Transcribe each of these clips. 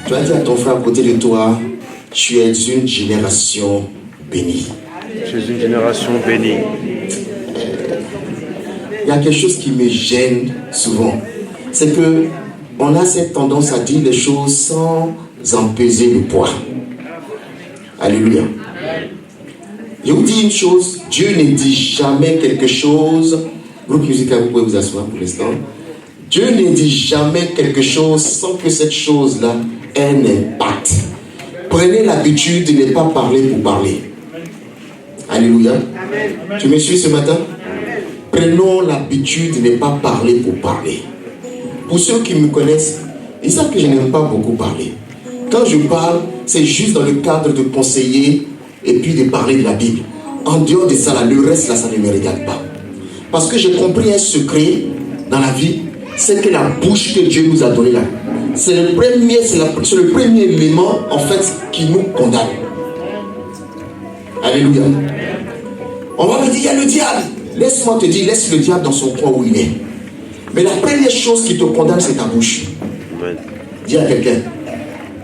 Tu as dit à ton frère à côté de toi, tu es une génération bénie. Tu es une génération bénie. Il y a quelque chose qui me gêne souvent. C'est que on a cette tendance à dire les choses sans en peser le poids. Alléluia. Je vous dis une chose, Dieu ne dit jamais quelque chose. Groupe musical, vous pouvez vous asseoir pour l'instant. Dieu ne dit jamais quelque chose sans que cette chose-là ait un impact. Prenez l'habitude de ne pas parler pour parler. Alléluia. Tu me suis ce matin? Prenons l'habitude de ne pas parler pour parler. Pour ceux qui me connaissent, ils savent que je n'aime pas beaucoup parler. Quand je parle, c'est juste dans le cadre de conseiller et puis de parler de la Bible. En dehors de ça, là, le reste, là, ça ne me regarde pas. Parce que j'ai compris un secret dans la vie, c'est que la bouche que Dieu nous a donnée là, c'est le premier élément, en fait, qui nous condamne. Alléluia. On va me dire, il y a le diable. Laisse-moi te dire, laisse le diable dans son coin où il est. Mais la première chose qui te condamne, c'est ta bouche. Dis à quelqu'un,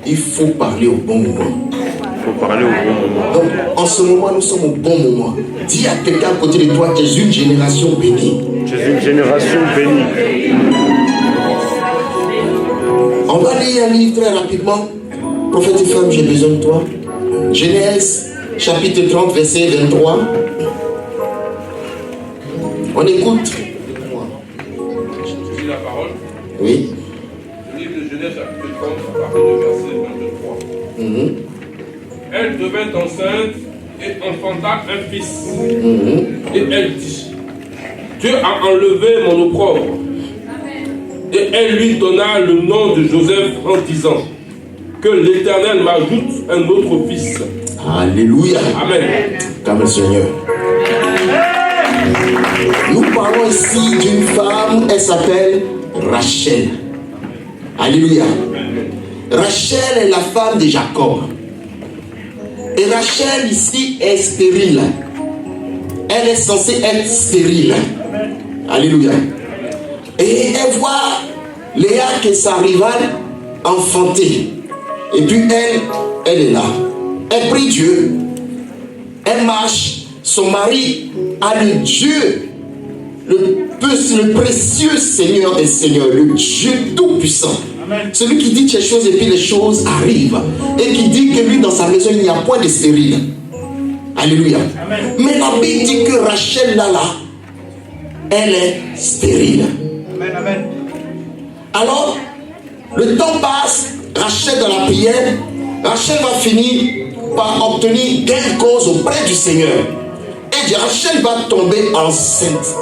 il faut parler au bon moment. Il faut parler au bon moment. Donc, en ce moment, nous sommes au bon moment. Dis à quelqu'un à côté de toi, tu es une génération bénie. Tu es une génération bénie. On va lire un livre très rapidement. Prophète et femme, j'ai besoin de toi. Genèse, chapitre 30, verset 23. On écoute. Je dis la parole. Oui. Le livre de Genèse, chapitre 30, à partir du verset 23. Elle devint enceinte et enfanta un fils. Et elle dit, Dieu a enlevé mon opprobre. Et elle lui donna le nom de Joseph en disant, que l'Éternel m'ajoute un autre fils. Alléluia. Amen. Comme le Seigneur. Nous parlons ici d'une femme, elle s'appelle Rachel. Alléluia. Rachel est la femme de Jacob. Et Rachel ici est stérile. Elle est censée être stérile. Alléluia. Et elle voit Léa qui est sa rivale enfanter. Et puis elle est là. Elle prie Dieu. Elle marche. Son mari a le Dieu, le précieux Seigneur des Seigneurs, le Dieu tout-puissant. Celui qui dit ces choses et puis les choses arrivent. Et qui dit que lui dans sa maison il n'y a point de stérile. Alléluia. Amen. Mais la Bible dit que Rachel là, elle est stérile. Amen, amen. Alors, le temps passe, Rachel dans la prière, Rachel va finir par obtenir gain de cause auprès du Seigneur. Et Rachel va tomber enceinte.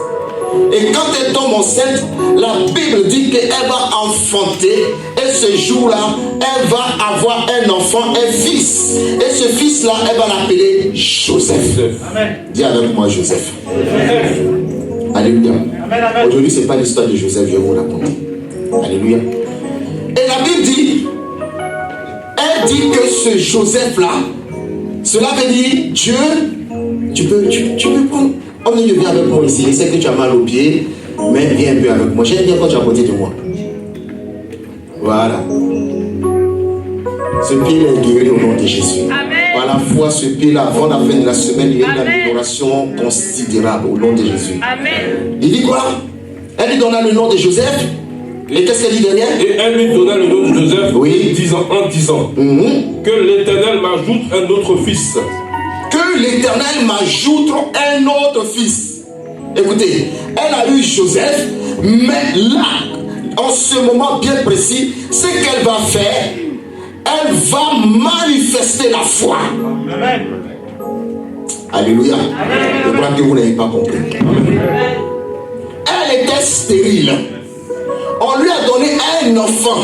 Et quand elle tombe enceinte, la Bible dit qu'elle va enfanter. Et ce jour-là, elle va avoir un enfant, un fils. Et ce fils-là, elle va l'appeler Joseph. Amen. Dis avec moi Joseph. Alléluia. Aujourd'hui, ce n'est pas l'histoire de Joseph, je vais vous raconter. Alléluia. Et la Bible dit, elle dit que ce Joseph-là, cela veut dire Dieu, tu peux prendre. On est venu avec moi ici. Je sais que tu as mal aux pieds, mais viens un peu avec moi. J'aime bien quand tu es à côté de moi. Voilà. Ce pied est guéri au nom de Jésus. Amen. Par la foi, ce pied-là, avant la fin de la semaine, il y a une amélioration considérable au nom de Jésus. Amen. Il dit quoi? Elle lui donna le nom de Joseph. Et qu'est-ce qu'elle dit derrière? Et elle lui donna le nom de Joseph, oui, en disant que l'Éternel m'ajoute un autre fils. Que l'Éternel m'ajoute un autre fils. Écoutez, elle a eu Joseph, mais là, en ce moment bien précis, ce qu'elle va faire, elle va manifester la foi. Amen. Alléluia. Je crois que vous n'avez pas compris. Amen. Elle était stérile. On lui a donné un enfant.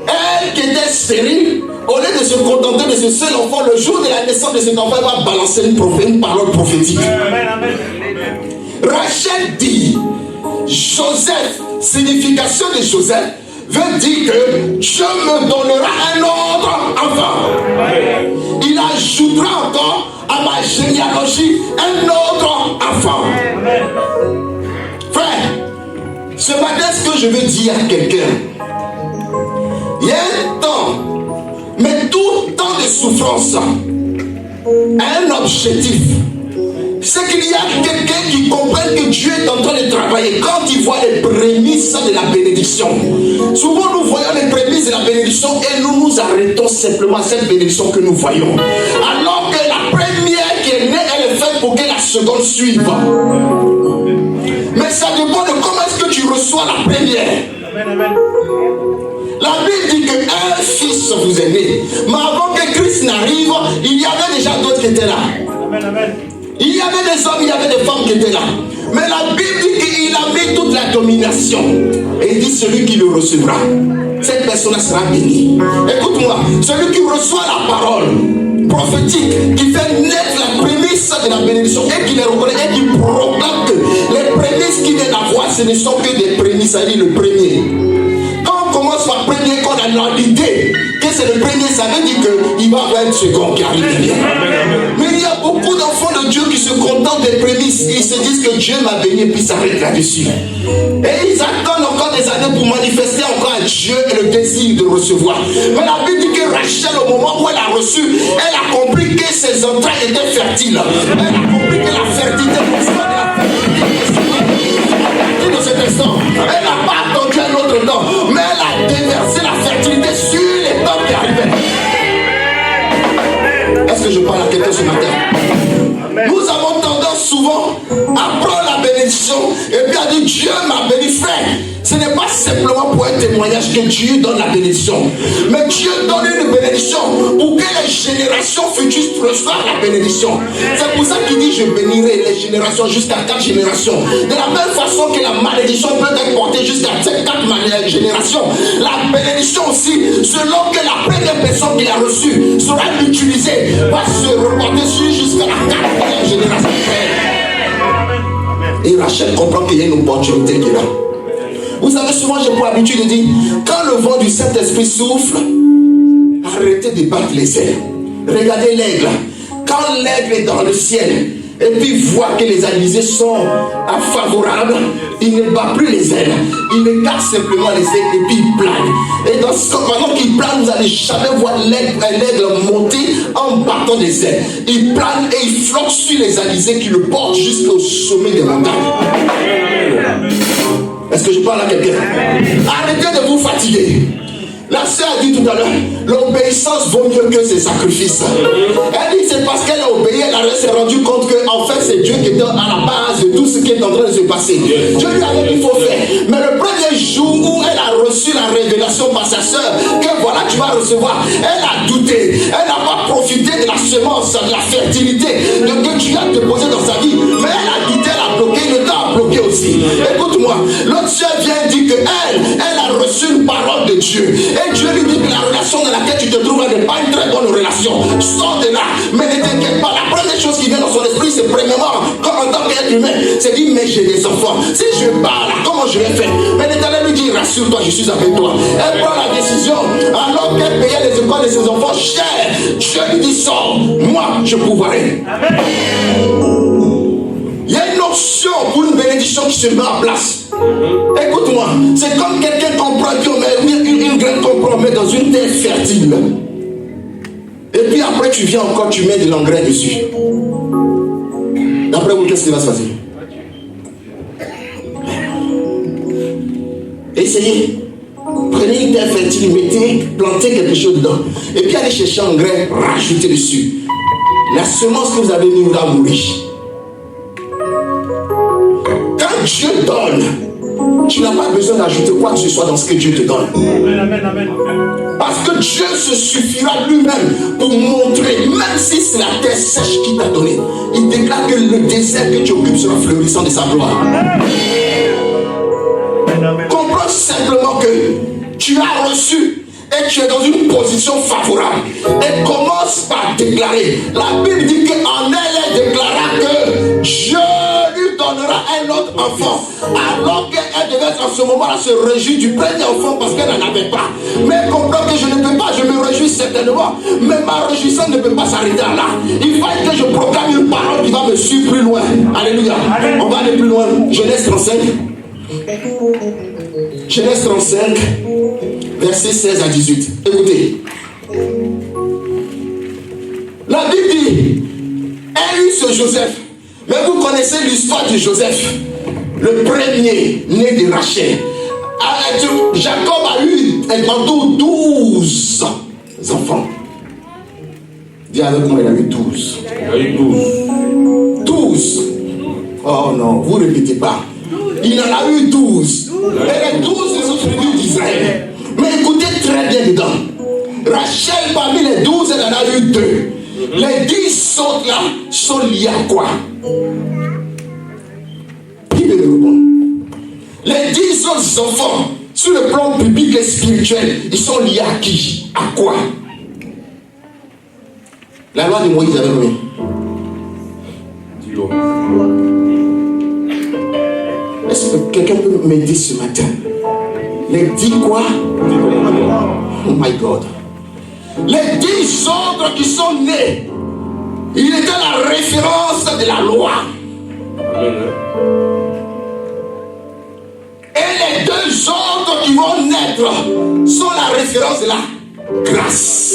Elle qui était stérile, au lieu de se contenter de ce seul enfant, le jour de la naissance de cet enfant, elle va balancer une parole prophétique. Amen. Rachel dit, Joseph, signification de Joseph, veut dire que Dieu me donnera un autre enfant. Amen. Il ajoutera encore à ma généalogie un autre enfant. Amen. Frère, ce matin, ce que je veux dire à quelqu'un, Il y a un temps, mais tout temps de souffrance a un objectif. C'est qu'il y a quelqu'un qui comprend que Dieu est en train de travailler quand il voit les prémices de la bénédiction. Souvent nous voyons les prémices de la bénédiction et nous nous arrêtons simplement à cette bénédiction que nous voyons. Alors que la première qui est née, elle est faite pour que la seconde suive. Mais ça dépend de comment est-ce que tu reçois la première. La Bible dit qu'un fils vous est né. Mais avant que Christ n'arrive, il y avait déjà d'autres qui étaient là. Il y avait des hommes, il y avait des femmes qui étaient là. Mais la Bible dit qu'il a mis toute la domination. Et il dit celui qui le recevra, cette personne sera bénie. Écoute-moi, celui qui reçoit la parole prophétique, qui fait naître la prémisse de la bénédiction et qui les reconnaît et qui proclame que les prémices qu'il vient d'avoir, ce ne sont que des prémices, ça dit le premier. Quand on commence par premier, qu'on a l'idée que c'est le premier, ça veut dire qu'il va y avoir un second qui arrive bien. Mais il y a beaucoup d'enfants de Dieu qui se contentent des prémices. Ils se disent que Dieu m'a béni et puis s'arrêtent là-dessus. Et ils attendent encore des années pour manifester encore à Dieu et le désir de recevoir. Mais la Bible dit que Rachel, au moment où elle a reçu, elle a compris que ses entrailles étaient fertiles. Elle a compris que la fertilité de cet instant. Elle n'a pas attendu un autre temps, mais elle a déversé la fertilité sur les temps qui arrivaient. Est-ce que je parle à quelqu'un ce matin? Nous avons tendance souvent à prendre la bénédiction et puis à dire Dieu m'a béni, frère. Ce n'est pas simplement pour un témoignage que Dieu donne la bénédiction, mais Dieu donne une bénédiction pour que les générations futures reçoivent la bénédiction. C'est pour ça qu'il dit je bénirai les générations jusqu'à 4 générations. De la même façon que la malédiction peut être portée jusqu'à 4 générations, la bénédiction aussi, selon que la première personne qui l'a reçue sera utilisée, va se reporter jusqu'à la 4e génération. Et Rachel comprend qu'il y a une opportunité qui est là. Vous savez, souvent j'ai pour habitude de dire, quand le vent du Saint-Esprit souffle, arrêtez de battre les ailes. Regardez l'aigle. Quand l'aigle est dans le ciel, et puis voit que les alizés sont favorables, il ne bat plus les ailes. Il écarte simplement les ailes et puis il plane. Et dans ce cas, pendant qu'il plane, vous n'allez jamais voir l'aigle monter en battant des ailes. Il plane et il flotte sur les alizés qui le portent jusqu'au sommet des montagnes. Est-ce que je parle à quelqu'un? Arrêtez de vous fatiguer. La sœur a dit tout à l'heure, l'obéissance vaut mieux que ses sacrifices. Elle dit c'est parce qu'elle a obéi, elle s'est rendue compte que en fait c'est Dieu qui est à la base de tout ce qui est en train de se passer. Dieu lui a dit qu'il faut faire. Mais le premier jour où elle a reçu la révélation par sa sœur, que voilà tu vas recevoir, elle a douté. Elle n'a pas profité de la semence, de la fertilité que Dieu a déposé dans sa vie. Mais elle a douté, elle a bloqué, le temps a bloqué aussi. Écoute-moi, l'autre sœur vient dire que elle a reçu une parole de Dieu. Et Dieu lui dit que la relation dans laquelle tu te trouves n'est pas une très bonne relation. Sors de là, mais ne t'inquiète pas. La première chose qui vient dans son esprit, c'est premièrement, comme en tant qu'être humain, c'est dire mais j'ai des enfants. Si je parle, comment je vais faire? Mais l'Éternel lui dit rassure-toi, je suis avec toi. Elle prend la décision, alors qu'elle payait les écoles de ses enfants chers. Dieu lui dit sors, moi je pourvoirai. Il y a une option pour une bénédiction qui se met en place. Écoute-moi, c'est comme quelqu'un comprend une graine qu'on promet dans une terre fertile. Et puis après tu viens encore, tu mets de l'engrais dessus. D'après vous, qu'est-ce qui va se passer? Essayez. Prenez une terre fertile, mettez, plantez quelque chose dedans. Et puis allez chercher un engrais, rajoutez dessus. La semence que vous avez mise va mourir. Quand Dieu donne, tu n'as pas besoin d'ajouter quoi que ce soit dans ce que Dieu te donne. Amen. Parce que Dieu se suffira lui-même pour montrer, même si c'est la terre sèche qu'il t'a donné, il déclare que le désert que tu occupes sera fleurissant de sa gloire. Comprends simplement que tu as reçu et tu es dans une position favorable. Et commence par déclarer. La Bible dit qu'en elle déclara que Dieu lui donnera un autre enfant. Alors qu'elle devait en ce moment-là se réjouir du premier enfant parce qu'elle n'en avait pas. Mais comprends que je ne peux pas, je me réjouis certainement. Mais ma réjouissance ne peut pas s'arrêter là. Il faut que je proclame une parole qui va me suivre plus loin. Alléluia. On va aller plus loin. Genèse 35. Genèse 35. Versets 16 à 18. Écoutez. La Bible dit, elle eut ce Joseph. Mais vous connaissez l'histoire de Joseph, le premier né de Rachel. Jacob a eu en tout 12 enfants. Dis avec moi, il a eu 12. Il a eu 12. 12. Oh non, vous ne répétez pas. Il en a eu 12. Et les 12 des autres tribus d'Israël. Mais écoutez très bien dedans. Rachel, parmi les 12, elle en a eu 2. Les 10 autres là sont liés à quoi? Qui veut me répondre? Les 10 autres enfants, sur le plan biblique et spirituel, ils sont liés à qui? À quoi? La loi de Moïse avait combien? 10 lois. Est-ce que quelqu'un peut m'aider ce matin? Les 10 quoi? Oh my God. Les 10 autres qui sont nés, il était la référence de la loi. Amen. Et les 2 autres qui vont naître sont la référence de la grâce.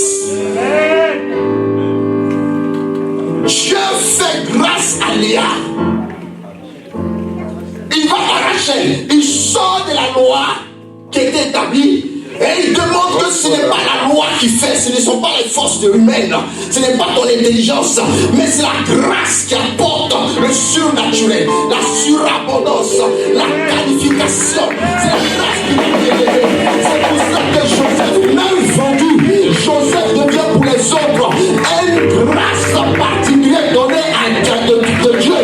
Dieu fait grâce à Léa. Il va à Rachel, il sort de la loi qui était établie. Et il demande que ce n'est pas la loi qui fait, ce ne sont pas les forces humaines, ce n'est pas ton intelligence, mais c'est la grâce qui apporte le surnaturel, la surabondance, la qualification. C'est la grâce qui va t'aider. C'est pour ça que Joseph, même vendu, Joseph devient pour les autres une grâce particulière donnée de Dieu,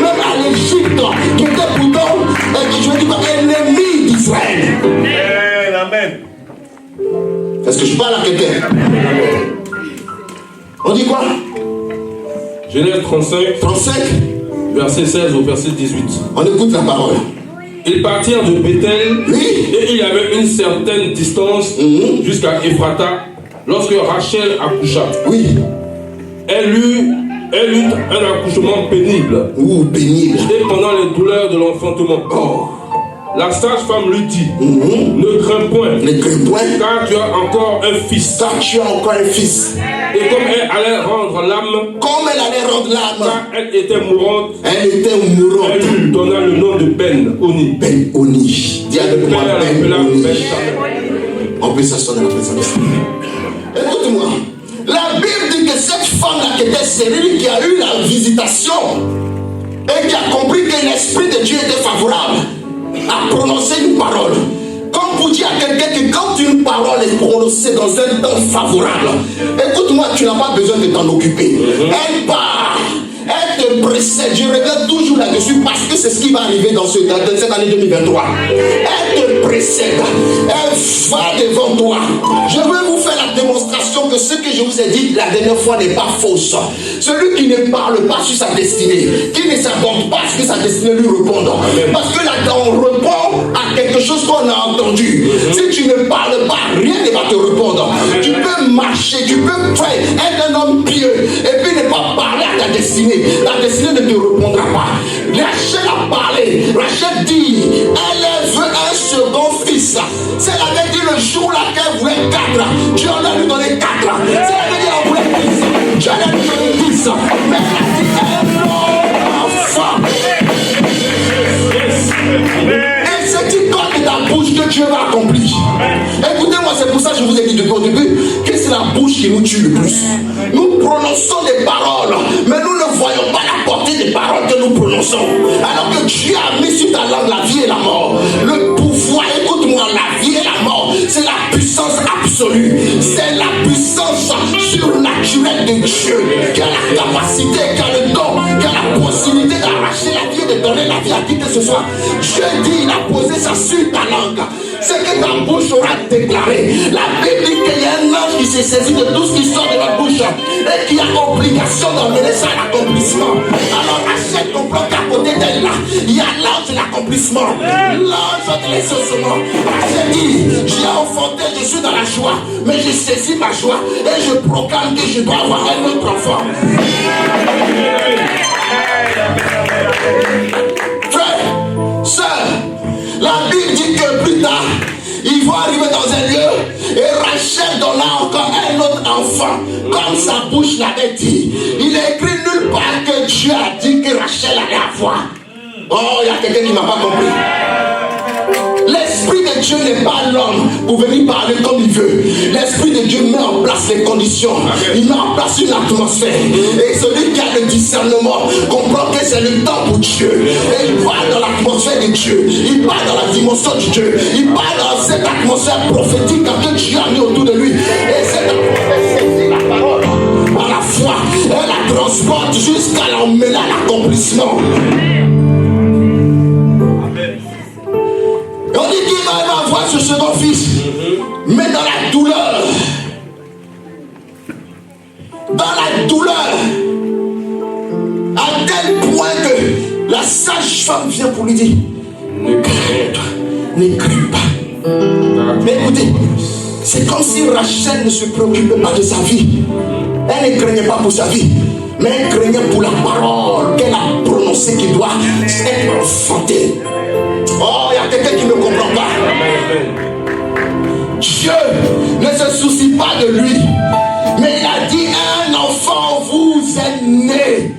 même à l'Égypte, qui était pourtant, je veux dire, ennemi d'Israël. Amen. Est-ce que je parle à quelqu'un? On dit quoi? Genèse 35, 35. verset 16 au verset 18. On écoute la parole. Ils partirent de Bethel, Oui. et il y avait une certaine distance jusqu'à Ephrata, lorsque Rachel accoucha. Oui. Elle eut un accouchement pénible. Ou pénible. Et pendant les douleurs de l'enfantement, Oh. la sage-femme lui dit, ne crains point, Ne crains point, car tu as encore un fils. car tu as encore un fils. Et comme elle allait rendre l'âme, Comme elle allait rendre l'âme, car elle était mourante, elle était mourante. elle lui donna le nom de Ben-Oni. Ben-Oni. Dis avec moi, Elle l'appela Ben-Oni. Ben-Shammai. On peut s'asseoir dans la présence. Écoute-moi. La Bible dit que cette femme-là qui était stérile, qui a eu la visitation et qui a compris que l'Esprit de Dieu était favorable, a prononcé une parole. Comme pour dire à quelqu'un que quand une parole est prononcée dans un temps favorable, écoute-moi, tu n'as pas besoin de t'en occuper. Elle part. Elle te précède. Je regarde toujours là-dessus parce que c'est ce qui va arriver dans cette année 2023. Elle te précède. Elle va devant toi. Je veux vous faire la démonstration que ce que je vous ai dit la dernière fois n'est pas fausse. Celui qui ne parle pas sur sa destinée, qui ne s'aborde pas ce que sa destinée lui répond. Parce que là, on répond à quelque chose qu'on a entendu. Si tu ne parles pas, rien ne va te répondre. Tu peux marcher, tu peux faire être un homme pieux et puis ne pas parler à ta destinée. La destinée ne te répondra pas. Rachel a parlé. Rachel dit, elle veut un second fils. C'est la avait dit le jour là qu'elle voulait 4. Dieu en a lui donné 4. C'est la avait dit qu'elle voulait 10. Dieu en a lui donné 10. Mais elle a dit un enfant. Et c'est une corde de ta bouche que Dieu va accomplir. Écoutez-moi, c'est pour ça que je vous ai dit depuis au début que c'est la bouche qui nous tue le plus. Nous prononçons des paroles, mais nous ne voyons pas la portée des paroles que nous prononçons. Alors que Dieu a mis sur ta langue la vie et la mort. Le pouvoir, écoute-moi, la vie et la mort, c'est la puissance absolue. C'est la puissance surnaturelle de Dieu qui a la capacité, qui a le don, qui a la possibilité d'arracher la vie et de donner la vie à qui que ce soit. Dieu dit, il a posé ça sur ta langue. C'est que ta bouche aura déclaré. La Bible dit qu'il y a un ange qui s'est saisi de tout ce qui sort de notre bouche et qui a obligation d'emmener ça à l'accomplissement. Alors Rachel comprend qu'à côté d'elle là, il y a l'ange de l'accomplissement, l'ange de l'exaucement. Rachel dit, j'ai enfanté, je suis dans la joie, mais je saisis ma joie et je proclame que je dois avoir un autre enfant. Frère, sœur, la Bible dit que plus tard, Ils vont arriver dans un lieu et Rachel donna encore un autre enfant. Comme sa bouche l'avait dit. Il est écrit nulle part que Dieu a dit que Rachel allait avoir. Oh, il y a quelqu'un qui ne m'a pas compris. L'Esprit de Dieu n'est pas l'homme pour venir parler comme il veut. L'Esprit de Dieu met en place les conditions. Il met en place une atmosphère. Et celui qui a le discernement comprend que c'est le temps pour Dieu. Et il parle dans l'atmosphère de Dieu. Il parle dans la dimension de Dieu. Il parle dans cette atmosphère prophétique que Dieu a mis autour de lui. Et cette atmosphère saisit la parole par la foi. Elle la transporte jusqu'à l'emmener à l'accomplissement. On dit qu'il va avoir ce second fils, mais dans la douleur. Dans la douleur. À tel point que la sage-femme vient pour lui dire, ne crains pas. Mais écoutez, c'est comme si Rachel ne se préoccupait pas de sa vie. Elle ne craignait pas pour sa vie, mais elle craignait pour la parole qu'elle a prononcée qui doit être enfantée. Oh, il y a quelqu'un qui ne comprend pas. Dieu ne se soucie pas de lui, mais il a dit un enfant vous est né.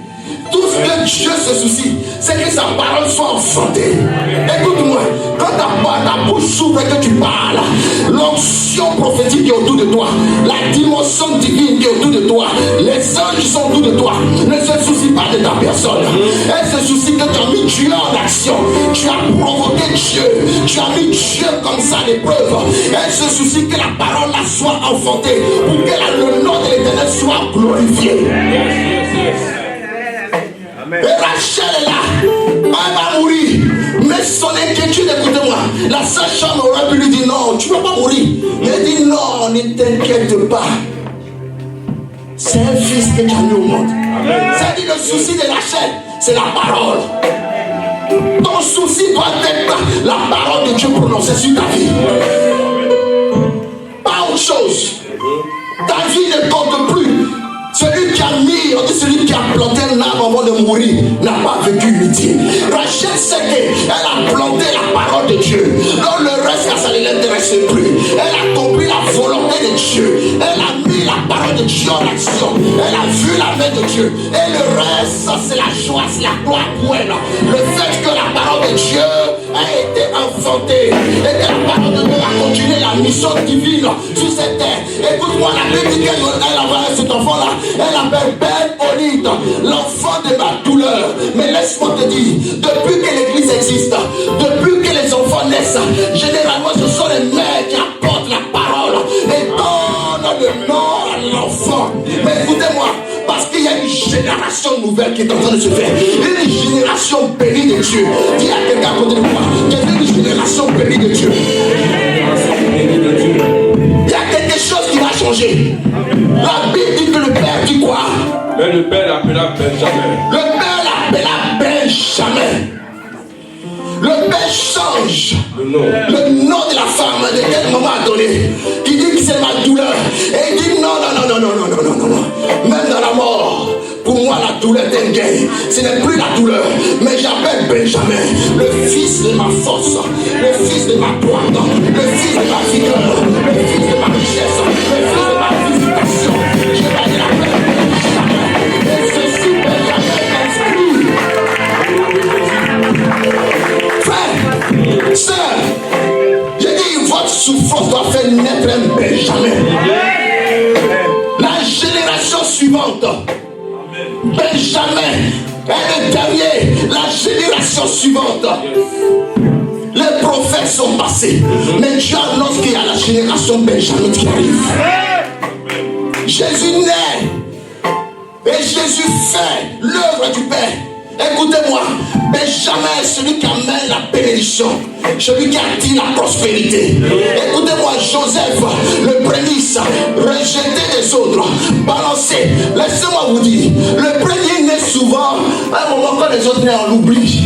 Tout ce que Dieu se soucie, c'est que sa parole soit enfantée. Écoute-moi, quand ta bouche s'ouvre et que tu parles, l'onction prophétique qui est autour de toi, la dimension divine qui est autour de toi, les anges qui sont autour de toi, ne se soucient pas de ta personne. Elle se soucie que tu as mis Dieu en action. Tu as provoqué Dieu. Tu as mis Dieu comme ça à l'épreuve. Elle se soucie que la parole là soit enfantée pour que le nom de l'Éternel soit glorifié. Et Rachel est là, elle va mourir. Mais son inquiétude, écoutez-moi, la sage-femme aurait pu lui dire non, tu ne vas pas mourir. Mais elle dit non, ne t'inquiète pas. C'est un fils que tu as mis au monde. C'est-à-dire le souci de Rachel, c'est la parole. Ton souci doit être la parole de Dieu prononcée sur ta vie. Pas autre chose. Ta vie ne compte plus. Celui qui a mis, on dit celui qui a planté un arbre avant de mourir, n'a pas vécu inutile. Rachel sait qu'elle a planté la parole de Dieu. Donc le reste, ça ne l'intéresse plus. Elle a compris la volonté de Dieu. Elle a mis la parole de Dieu en action. Elle a vu la main de Dieu. Et le reste, ça c'est la joie, c'est la gloire pour elle. Le fait que la parole de Dieu a été enfantée et que la parole de Dieu a continué la mission divine sur cette terre. Écoute-moi, la Bible dit qu'elle avait cet enfant-là. Elle appelle Ben-Olid, l'enfant de ma douleur. Mais laisse-moi te dire, depuis que l'église existe, depuis que les enfants naissent, généralement ce sont les mères qui apportent la parole et donnent le nom à l'enfant. Mais écoutez-moi, parce qu'il y a une génération nouvelle qui est en train de se faire. Une génération bénie de Dieu. Dis à quelqu'un à côté de moi, qu'il y a une génération bénie de Dieu. Il y a quelque chose qui va changer. La Bible dit que le Père dit quoi? Mais le Père l'appela Benjamin. Le Père l'appela Benjamin. Le Père change le nom de la femme de quel moment a donné, qui dit que c'est ma douleur. Et il dit non. Même dans la mort, pour moi la douleur est un gain. Ce n'est plus la douleur, mais j'appelle Benjamin, le fils de ma force, le fils de ma droite, le fils de ma vigueur, le fils de ma richesse, le fils de ma visitation. Je vais l'appeler Benjamin. Et ceci Benjamin inscrit. Frère, sœur, j'ai dit votre souffrance doit faire naître un Benjamin. La génération suivante, Benjamin est le dernier, la génération suivante. Les prophètes sont passés, mais Dieu annonce qu'il y a la génération Benjamin qui arrive. Jésus naît et Jésus fait l'œuvre du Père. Écoutez-moi, Benjamin est celui qui amène la bénédiction, celui qui attire la prospérité. Écoutez-moi, Joseph, le prémisse, rejeté des autres, balancé. Laissez-moi vous dire, le premier naît souvent à un moment quand les autres naissent, on l'oublie.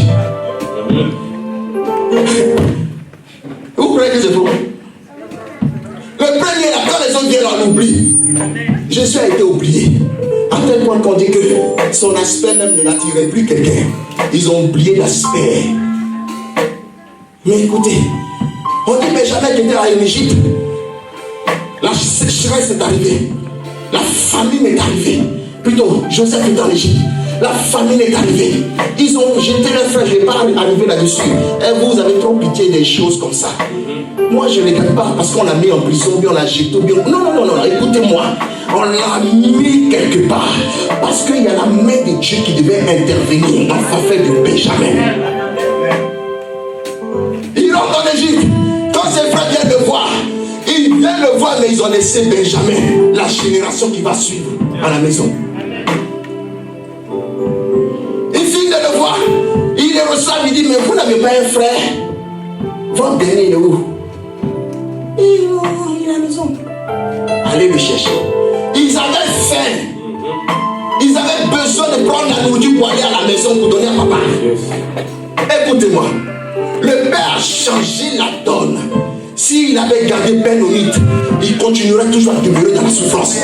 Vous croyez que c'est faux? Le premier, là, quand les autres viennent, on l'oublie. Jésus a été oublié. À tel point qu'on dit que son aspect même ne l'attirait plus quelqu'un. Ils ont oublié l'aspect. Mais écoutez, On dit Benjamin qui était en Égypte. La sécheresse est arrivée. La famine est arrivée. Plutôt, Joseph est en Égypte. La famine est arrivée. Ils ont jeté leur frère. Je ne vais pas arriver là-dessus. Et vous avez trop pitié des choses comme ça. Moi, je ne regarde pas parce qu'on l'a mis en prison, bien on l'a jeté, bien. Non. Écoutez-moi. On l'a mis quelque part. Parce qu'il y a la main de Dieu qui devait intervenir en faveur de Benjamin. Ils rentrent en Égypte. Quand ses frères viennent le voir, ils viennent le voir, mais ils ont laissé Benjamin, la génération qui va suivre, à la maison. Ils finissent de le voir. Il les reçoit, il dit, mais vous n'avez pas un frère? Votre dernier, il est où? Il est à la maison. Allez le chercher. Ils avaient faim. Ils avaient besoin de prendre la nourriture pour aller à la maison pour donner à papa. Écoutez-moi. Le père a changé la donne. S'il avait gardé Benonite, il continuerait toujours à demeurer dans la souffrance.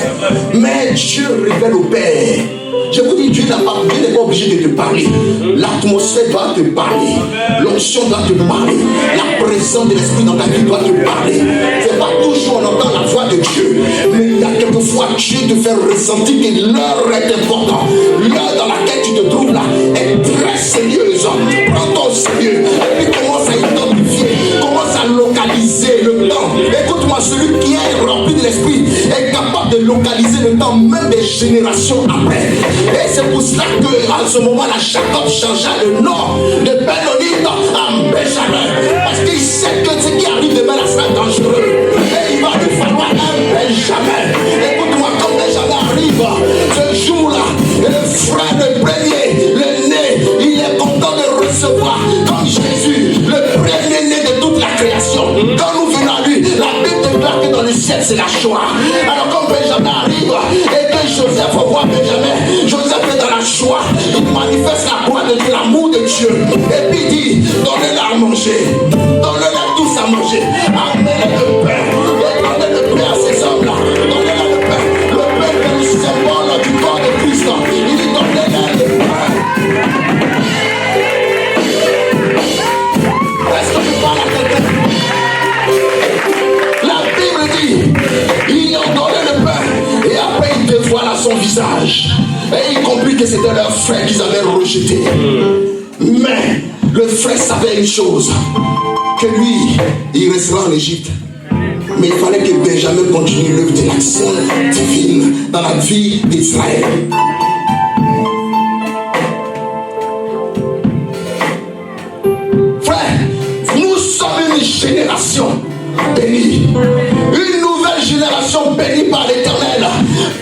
Mais Dieu révèle au Père. Je vous dis, Dieu n'est pas obligé de te parler. L'atmosphère doit te parler. L'onction doit te parler. La présence de l'Esprit dans ta vie doit te parler. C'est pas toujours on entend la voix de Dieu. Mais il y a quelquefois Dieu te fait ressentir que l'heure est importante. L'heure dans laquelle tu te trouves là est très sérieuse. Prends-toi au sérieux. Et puis commence à identifier. Commence à localiser le temps. Écoute-moi, celui qui est rempli de l'Esprit est capable de localiser le temps même des générations après. Et c'est pour cela qu'à ce moment-là, Jacob changea le nom de Benonite en Benjamin. Parce qu'il sait que ce qui arrive demain là sera dangereux. Et il va lui falloir un Benjamin. Écoute-moi, quand Benjamin arrive, ce jour-là, le frère, le premier, le né, il est content de recevoir, comme Jésus, le premier-né de toute la création. Quand nous venons à lui, la Bible déclare que dans le ciel, c'est la joie. Alors quand Benjamin arrive et que Joseph voit Benjamin, Joseph est dans la joie, il manifeste la gloire de Dieu, l'amour de Dieu. Et puis il dit, donnez-leur à manger, donnez-leur tous à manger, amenez-leur le pain, et donnez le pain à ces hommes-là, donnez-leur le pain. Le pain est le symbole du corps de Christ. Il dit, donnez-leur le pain. Est-ce que je parle à quelqu'un? La Bible dit, ils ont donné le pain, et après il dévoile à son visage. Et il comprit que c'était leur frère qu'ils avaient rejeté. Mais le frère savait une chose, que lui, il restera en Égypte. Mais il fallait que Benjamin continue l'œuvre de l'action divine dans la vie d'Israël. Frère, nous sommes une génération bénie. Une nouvelle génération bénie par l'Éternel.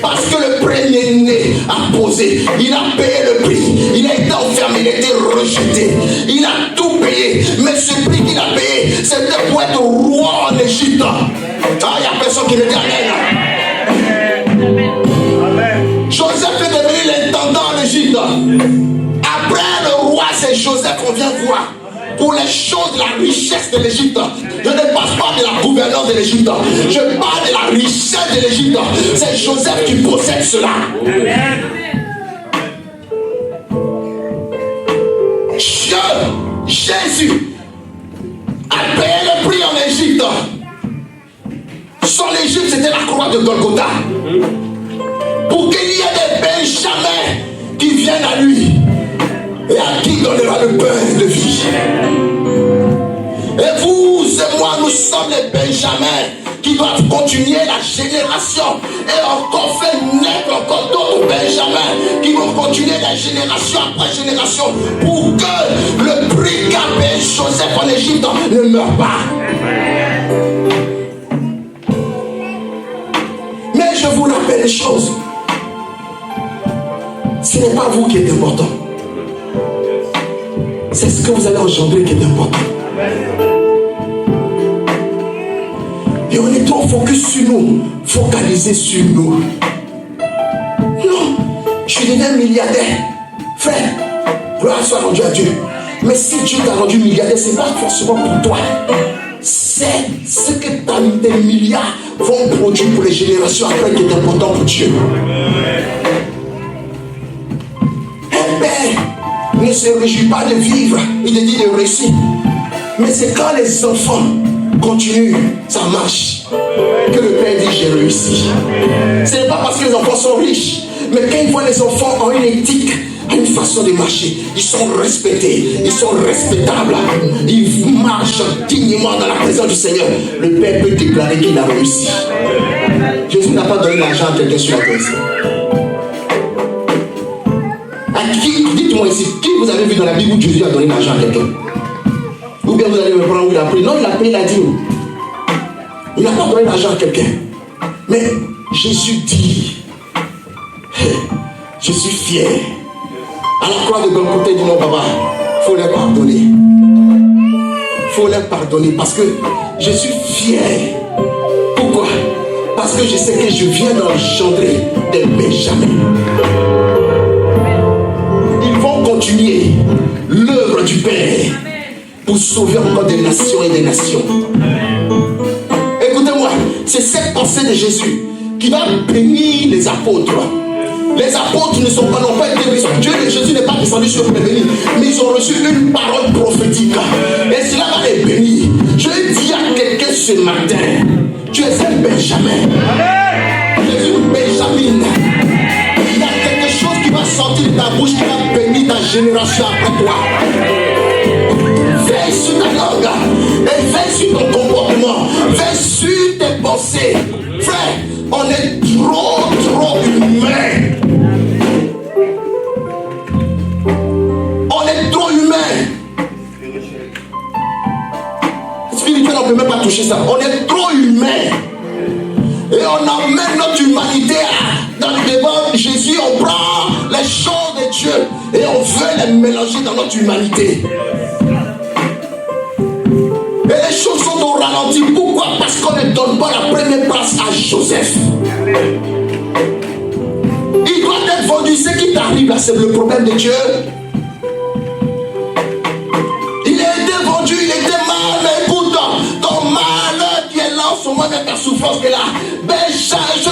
Parce que le premier-né a posé. Il a payé le prix. Il a été enfermé, il a été rejeté. Il a tout payé. Mais ce prix qu'il a payé, c'était pour être roi en Égypte. Ah, il n'y a personne qui le dit amen. Joseph est devenu l'intendant en Égypte. Après le roi, c'est Joseph qu'on vient voir. Pour les choses de la richesse de l'Égypte. Je ne passe pas de la gouvernance de l'Égypte. Je parle de la richesse de l'Égypte. C'est Joseph qui possède cela. Jésus a payé le prix en Égypte. Son Égypte, c'était la croix de Golgotha. Pour qu'il y ait des Benjamins qui viennent à lui. Et à qui donnera le pain de vie. Et vous et moi, nous sommes les Benjamins qui doivent continuer la génération et encore faire naître encore d'autres Benjamins qui vont continuer la génération après génération pour que le prix qu'a payé Joseph en Égypte ne meure pas. Mais je vous rappelle les choses. Ce n'est pas vous qui êtes important. C'est ce que vous allez engendrer qui est important. Et on est trop focus sur nous, focalisé sur nous. Non, je suis devenu milliardaire. Frère, gloire soit rendue à Dieu. Mais si Dieu t'a rendu milliardaire, ce n'est pas forcément pour toi. C'est ce que tes milliards vont produire pour les générations après qui est important pour Dieu. Un père ne se réjouit pas de vivre, il te dit de réussir. Mais c'est quand les enfants continue, ça marche. Que le Père dit j'ai réussi. Ce n'est pas parce que les enfants sont riches, mais quand ils voient les enfants ont une éthique, une façon de marcher, ils sont respectés, ils sont respectables, ils marchent dignement dans la présence du Seigneur. Le Père peut déclarer qu'il a réussi. Jésus n'a pas donné l'argent à quelqu'un sur la terre. Dites-moi ici, qui vous avez vu dans la Bible où Jésus a donné l'argent à quelqu'un? Ou bien vous allez me prendre où il a pris? Non, il a payé, il a dit. Il n'a pas donné l'argent à quelqu'un. Mais Jésus dit, je suis fier. À la croix de Golgotha, il dit non, papa, il faut les pardonner. Il faut les pardonner parce que je suis fier. Pourquoi? Parce que je sais que je viens d'engendrer des Benjamins. Ils vont continuer l'œuvre du Père pour sauver encore des nations et des nations. Écoutez-moi, c'est cette pensée de Jésus qui va bénir les apôtres. Les apôtres ne sont pas non pas été bénis. Jésus n'est pas descendu sur les bénis, mais ils ont reçu une parole prophétique. Et cela va les bénir. Je dis à quelqu'un ce matin, tu es un Benjamin. Tu es une Benjamine. Il y a quelque chose qui va sortir de ta bouche qui va bénir ta génération après toi. Veille sur ta langue et veille sur ton comportement. Veille sur tes pensées. Frère, on est trop humain. On est trop humain. Spirituel, on ne peut même pas toucher ça. On est trop humain. Et on emmène notre humanité dans le devant de Jésus. On prend les choses de Dieu et on veut les mélanger dans notre humanité. Et les choses sont au ralenti. Pourquoi? Parce qu'on ne donne pas la première place à Joseph. Il doit être vendu. Ce qui t'arrive là, c'est le problème de Dieu. Il a été vendu, il était mal. Mais écoute, ton mal qui est là en ce moment de ta souffrance qui est là. Ben,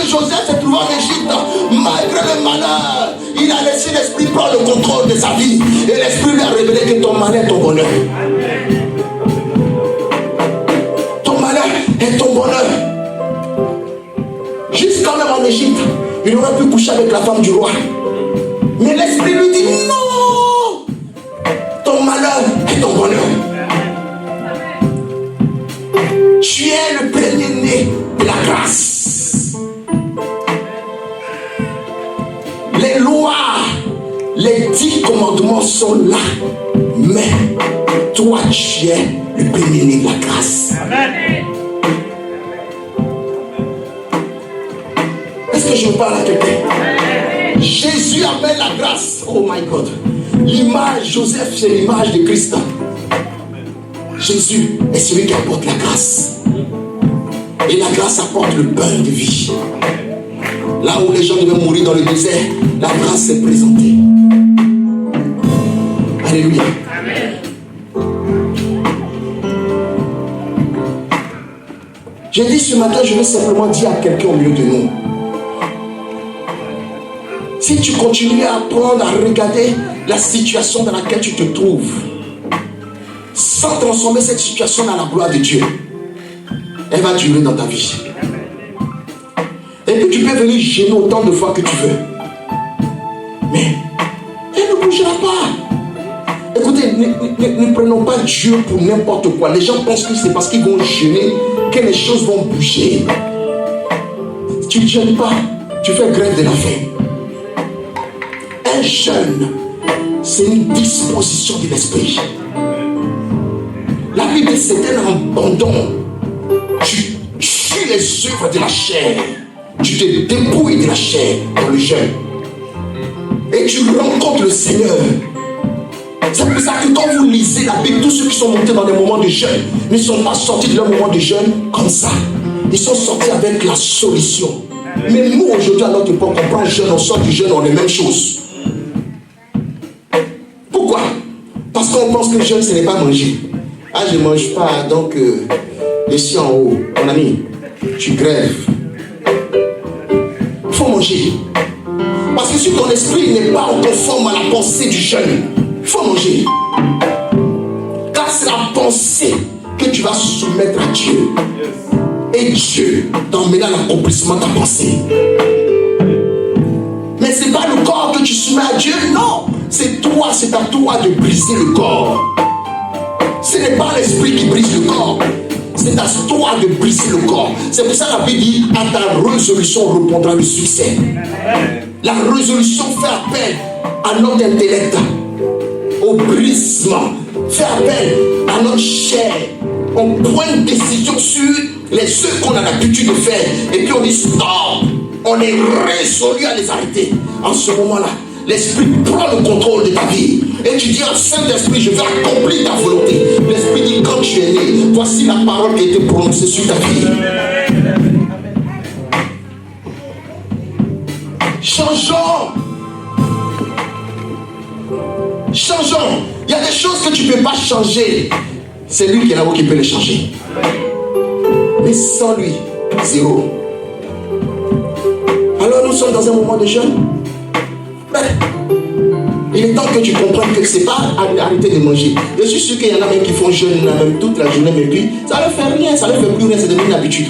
Joseph s'est trouvé en Égypte. Malgré le malheur, il a laissé l'esprit prendre le contrôle de sa vie. Et l'esprit lui a révélé que ton malheur est ton bonheur. Et ton bonheur. Jusqu'à même en Égypte, il aurait pu coucher avec la femme du roi. Mais l'esprit lui dit non. Ton malheur est ton bonheur. Tu es le premier-né de la grâce. Les lois, les 10 commandements sont là. Mais toi, tu es le premier-né de la grâce. Amen. Est-ce que je parle à quelqu'un? Jésus avait la grâce. Oh my God. L'image, Joseph, c'est l'image de Christ. Jésus est celui qui apporte la grâce. Et la grâce apporte le pain de vie. Là où les gens devaient mourir dans le désert, la grâce s'est présentée. Alléluia. J'ai dit ce matin, je vais simplement dire à quelqu'un au milieu de nous. Si tu continues à apprendre à regarder la situation dans laquelle tu te trouves, sans transformer cette situation dans la gloire de Dieu, elle va durer dans ta vie. Et puis tu peux venir gêner autant de fois que tu veux. Mais elle ne bougera pas. Écoutez, ne prenons pas Dieu pour n'importe quoi. Les gens pensent que c'est parce qu'ils vont gêner que les choses vont bouger. Tu ne gênes pas, tu fais grève de la faim. Un jeûne, c'est une disposition de l'esprit. La Bible, c'est un abandon. Tu tues les œuvres de la chair. Tu te dépouilles de la chair dans le jeûne. Et tu rencontres le Seigneur. C'est pour ça que quand vous lisez la Bible, tous ceux qui sont montés dans des moments de jeûne ne sont pas sortis de leur moment de jeûne comme ça. Ils sont sortis avec la solution. Mais nous, aujourd'hui, à notre époque, on prend jeûne, on sort du jeûne, on est la même chose. Pourquoi? Parce qu'on pense que le jeûne, ce n'est pas manger. Ah, je ne mange pas, donc je suis en haut. Mon ami, tu grèves. Il faut manger. Parce que si ton esprit n'est pas conforme à la pensée du jeûne, il faut manger. Car c'est la pensée que tu vas soumettre à Dieu. Et Dieu t'emmènera à l'accomplissement de ta pensée. Mais ce n'est pas le corps que tu soumets à Dieu, non. C'est toi, c'est à toi de briser le corps. Ce n'est pas l'esprit qui brise le corps. C'est à toi de briser le corps. C'est pour ça que la Bible dit, à ta résolution répondra le succès. La résolution fait appel à notre intellect, au brisement, fait appel à notre chair. On prend une décision sur les œuvres qu'on a l'habitude de faire. Et puis on dit stop. On est résolu à les arrêter. En ce moment-là, l'Esprit prend le contrôle de ta vie. Et tu dis, Saint-Esprit, je vais accomplir ta volonté. L'Esprit dit, quand tu es né, voici la parole qui a été prononcée sur ta vie. Changeons. Changeons. Il y a des choses que tu ne peux pas changer. C'est lui qui est là-haut qui peut les changer. Mais sans lui, zéro. Alors nous sommes dans un moment de jeûne. Ben, il est temps que tu comprennes que ce n'est pas arrêter de manger. Je suis sûr qu'il y en a même qui font jeûne même toute la journée, mais puis ça ne leur fait rien, ça ne leur fait plus rien, c'est devenu une habitude.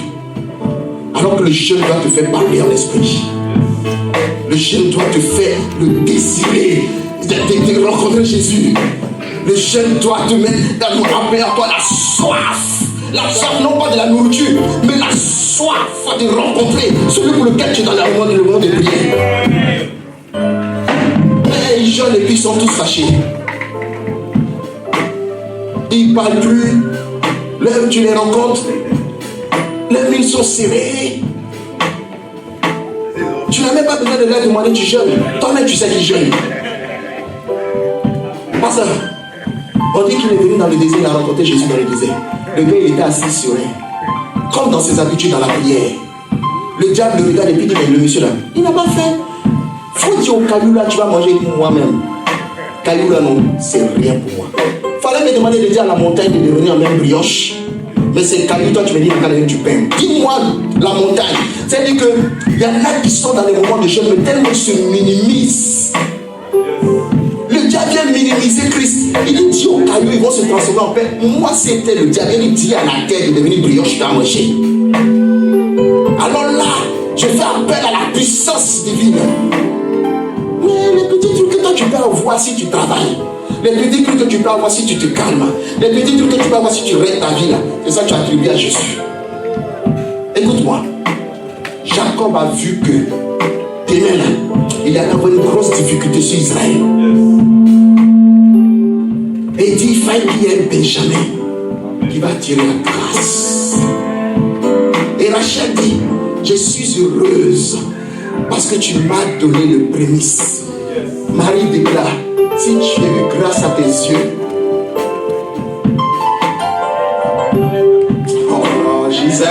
Alors que le jeûne doit te faire parler en esprit. Le jeûne doit te faire le désirer de rencontrer Jésus. Le jeûne doit te mettre dans rappeler à toi la soif. La soif non pas de la nourriture, mais la soif de rencontrer celui pour lequel tu es dans le monde de prière. Mais les jeunes et puis ils sont tous fâchés. Ils ne parlent plus. Là où tu les rencontres, les mains sont serrées. Tu n'as même pas besoin de leur demander tu jeûnes. Toi-même tu sais qu'ils jeûnent. Pasteur, on dit qu'il est venu dans le désert, il a rencontré Jésus dans le désert. Le gars, il était assis sur rien. Comme dans ses habitudes dans la prière. Le diable le regarde et puis dit, mais le monsieur là, il n'a pas fait. Faut dire au caillou là, tu vas manger moi-même. Caillou là, non, c'est rien pour moi. Fallait me demander de dire à la montagne de devenir même brioche. Mais c'est caillou, toi tu me dis, il y a du pain. Dis-moi la montagne. C'est-à-dire qu'il y en a qui sont dans les moments de jeûne, mais tellement ils se minimisent. Le diable vient minimiser Christ. Il dit aux cailloux, ils vont se transformer en pain. Moi, c'était le diable. Il dit à la terre de devenir brioche à manger. Alors là, je fais appel à la puissance divine. Mais les petits trucs que toi tu peux avoir si tu travailles, les petits trucs que tu peux avoir si tu te calmes, les petits trucs que tu peux avoir si tu règles ta vie là, c'est ça que tu attribues à Jésus. Écoute-moi. Jacob a vu que demain là, il allait avoir une grosse difficulté sur Israël. Et il dit, il faut qu'il y ait un Benjamin qui va tirer la grâce. Et Rachel dit, je suis heureuse parce que tu m'as donné le prémisse. Marie déclare, si tu as eu grâce à tes yeux, oh non, Jésus,